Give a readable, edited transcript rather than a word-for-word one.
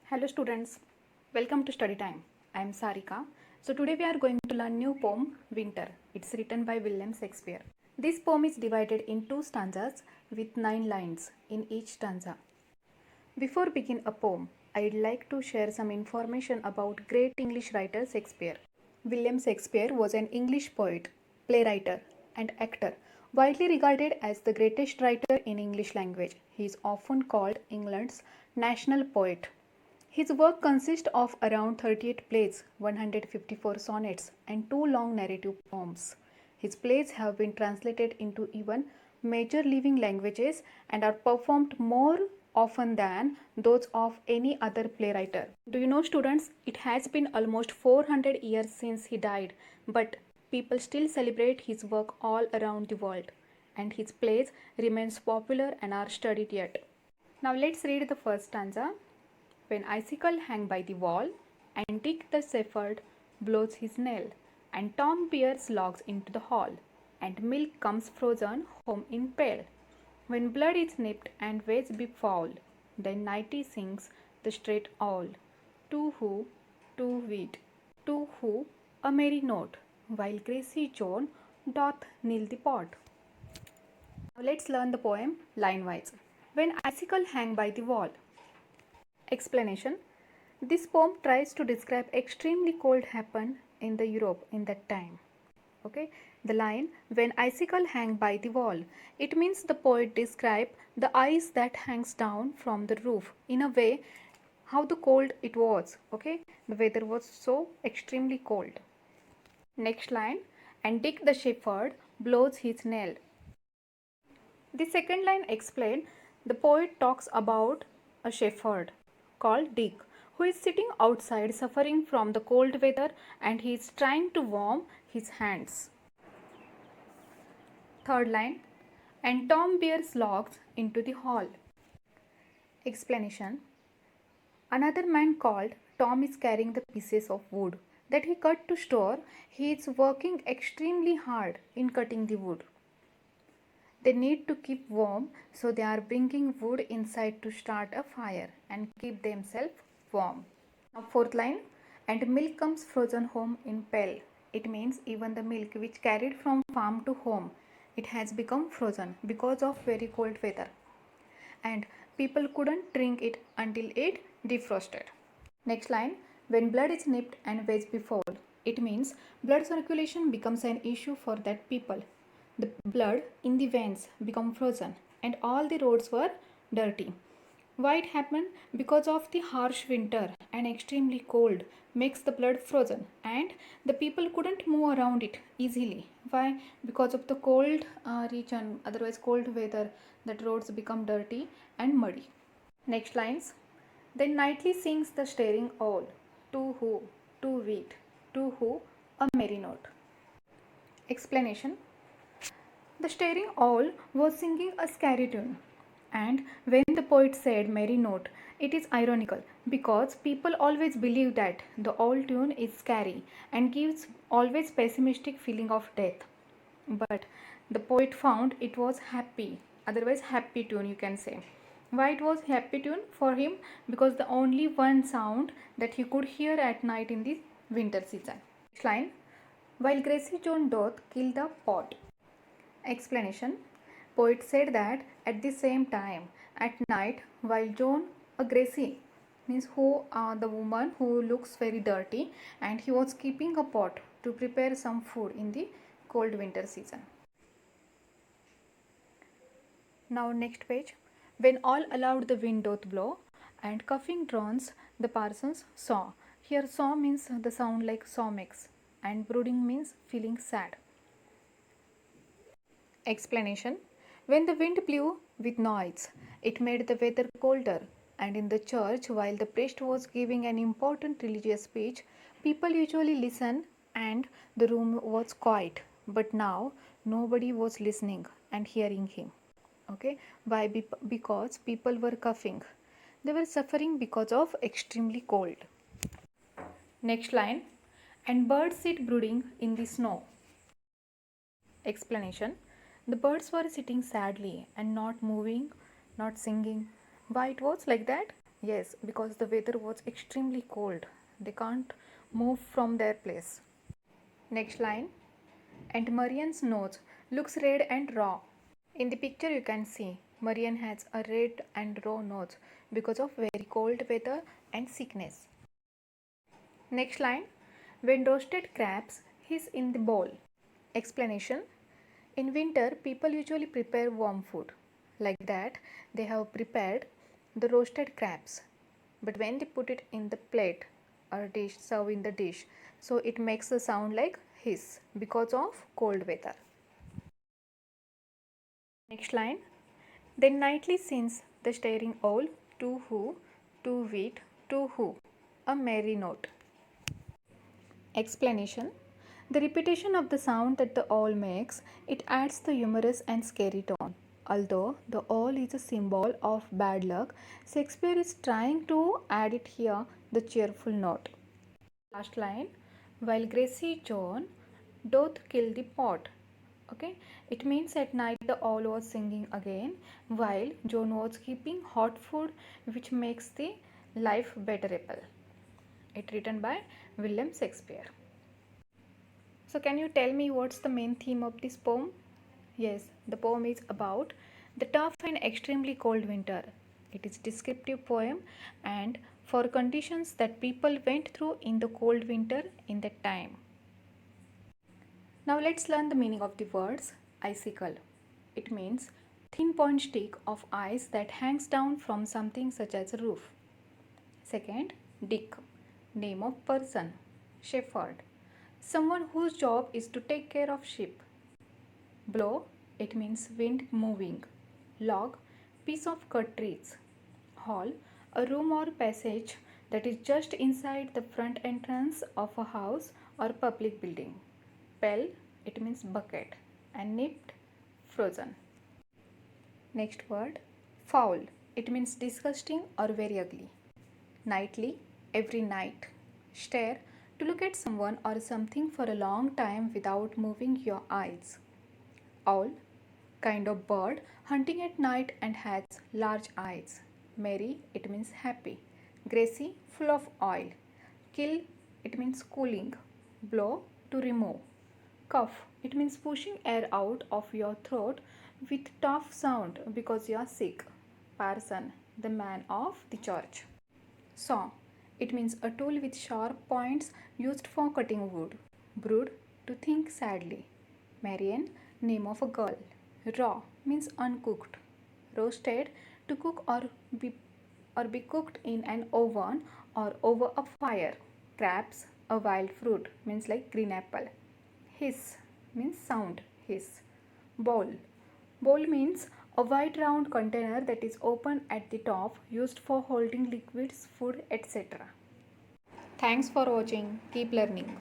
Hello students, welcome to study time. I am Sarika. So today we are going to learn new poem Winter. It's written by William Shakespeare. This poem is divided in two stanzas with 9 lines in each stanza. Before begin a poem, I'd like to share some information about great English writer Shakespeare. William Shakespeare was an English poet, playwright, and actor, widely regarded as the greatest writer in English language. He is often called England's national poet. His work consists of around 38 plays, 154 sonnets, and 2 long narrative poems. His plays have been translated into even major living languages and are performed more often than those of any other playwright. Do you know, students, it has been almost 400 years since he died, but people still celebrate his work all around the world, and his plays remains popular and are studied yet. Now let's read the first stanza. When icicle hang by the wall, and Dick the shepherd blows his nail, and Tom bears logs into the hall, and milk comes frozen home in pail. When blood is nipped and ways be foul, then nighty sings the straight owl. To who, to wheat, to who, a merry note, while Gracie Joan doth kneel the pot. Now let's learn the poem line-wise. When icicle hang by the wall. Explanation. This poem tries to describe extremely cold happened in the Europe in that time. Okay, the line when icicle hang by the wall, it means the poet describe the ice that hangs down from the roof in a way how the cold it was. Okay, the weather was so extremely cold. Next line, and Dick the shepherd blows his nail. The second line explain the poet talks about a shepherd called Dick, who is sitting outside suffering from the cold weather, and he is trying to warm his hands. Third line, and Tom bears logs into the hall. Explanation. Another man called Tom is carrying the pieces of wood that he cut to store. He is working extremely hard in cutting the wood. They need to keep warm, so they are bringing wood inside to start a fire and keep themselves warm. Now fourth line, and milk comes frozen home in pail. It means even the milk which carried from farm to home, it has become frozen because of very cold weather, and people couldn't drink it until it defrosted. Next line, when blood is nipped and wedged before, it means blood circulation becomes an issue for that people. The blood in the veins become frozen and all the roads were dirty. Why it happened? Because of the harsh winter and extremely cold makes the blood frozen, and the people couldn't move around it easily. Why? Because of the cold region, otherwise cold weather, that roads become dirty and muddy. Next lines. Then nightly sings the staring owl, to who, to wheat, to who, a merry note. Explanation. The staring owl was singing a scary tune, and when the poet said merry note, it is ironical because people always believe that the owl tune is scary and gives always pessimistic feeling of death. But the poet found it was happy, otherwise happy tune you can say. Why it was happy tune for him? Because the only one sound that he could hear at night in the winter season. Next line, while Gracie Joan doth kill the pot. Explanation. Poet said that at the same time at night while Joan, a Gracie means who the woman who looks very dirty, and he was keeping a pot to prepare some food in the cold winter season. Now next page. When all allowed the wind doth blow, and cuffing drones the parsons saw. Here saw means the sound like saw makes, and brooding means feeling sad. Explanation. When the wind blew with noise, it made the weather colder, and in the church, while the priest was giving an important religious speech, people usually listen and the room was quiet. But now nobody was listening and hearing him. Okay, why? Because people were coughing. They were suffering because of extremely cold. Next line, and birds sit brooding in the snow. Explanation. The birds were sitting sadly and not moving, not singing. Why it was like that? Yes, because the weather was extremely cold. They can't move from their place. Next line. And Marian's nose looks red and raw. In the picture you can see Marian has a red and raw nose because of very cold weather and sickness. Next line. When roasted crabs hiss in the bowl. Explanation. In winter, people usually prepare warm food. Like that, they have prepared the roasted crabs. But when they put it in the plate or dish, serve in the dish, so it makes a sound like hiss because of cold weather. Next line. Then nightly sings the staring owl, to who, to wheat, to who, a merry note. Explanation. The repetition of the sound that the owl makes, it adds the humorous and scary tone. Although the owl is a symbol of bad luck, Shakespeare is trying to add it here the cheerful note. Last line. While Gracie John doth kill the pot. Okay, it means at night the owl was singing again while John was keeping hot food, which makes the life betterable. It written by William Shakespeare. So can you tell me what's the main theme of this poem? Yes, the poem is about the tough and extremely cold winter. It is descriptive poem and for conditions that people went through in the cold winter in that time. Now let's learn the meaning of the words icicle. It means thin point stick of ice that hangs down from something such as a roof. Second, dick, name of person, shepherd, someone whose job is to take care of sheep. Blow, it means wind moving. Log, piece of cut trees. Hall, a room or passage that is just inside the front entrance of a house or public building. Pell, it means bucket, and nipped, frozen. Next word, foul, it means disgusting or very ugly. Nightly, every night. Stare, to look at someone or something for a long time without moving your eyes. Owl, kind of bird hunting at night and has large eyes. Merry, it means happy. Gracie, full of oil. Kill, it means cooling. Blow, to remove. Cough, it means pushing air out of your throat with tough sound because you are sick. Parson, the man of the church. Saw, it means a tool with sharp points used for cutting wood. Brood, to think sadly. Marian, name of a girl. Raw means uncooked. Roasted, to cook or be cooked in an oven or over a fire. Crabs, a wild fruit, means like green apple. Hiss means sound, hiss. Bowl. Bowl means a white round container that is open at the top used for holding liquids, food, etc. Thanks for watching. Keep learning.